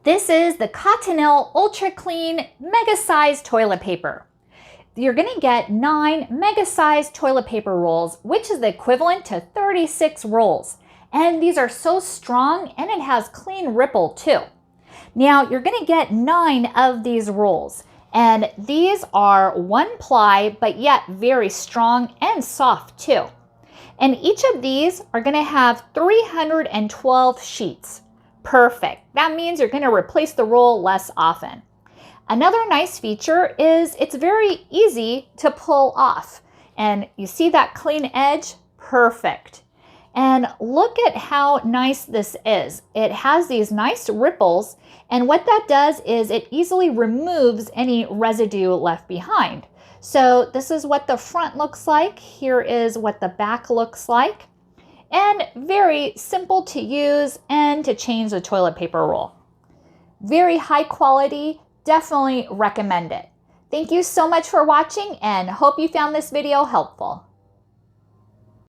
This is the Cottonelle Ultra Clean Mega Size Toilet Paper. You're going to get 9 mega size toilet paper rolls, which is the equivalent to 36 rolls. And these are so strong, and it has clean ripple too. Now you're going to get 9 of these rolls, and these are 1 ply, but yet very strong and soft too. And each of these are going to have 312 sheets. Perfect. That means you're going to replace the roll less often. Another nice feature is it's very easy to pull off. And you see that clean edge? Perfect. And look at how nice this is. It has these nice ripples, and what that does is it easily removes any residue left behind. So this is what the front looks like. Here is what the back looks like. And very simple to use and to change the toilet paper roll. Very high quality, definitely recommend it. Thank you so much for watching and hope you found this video helpful.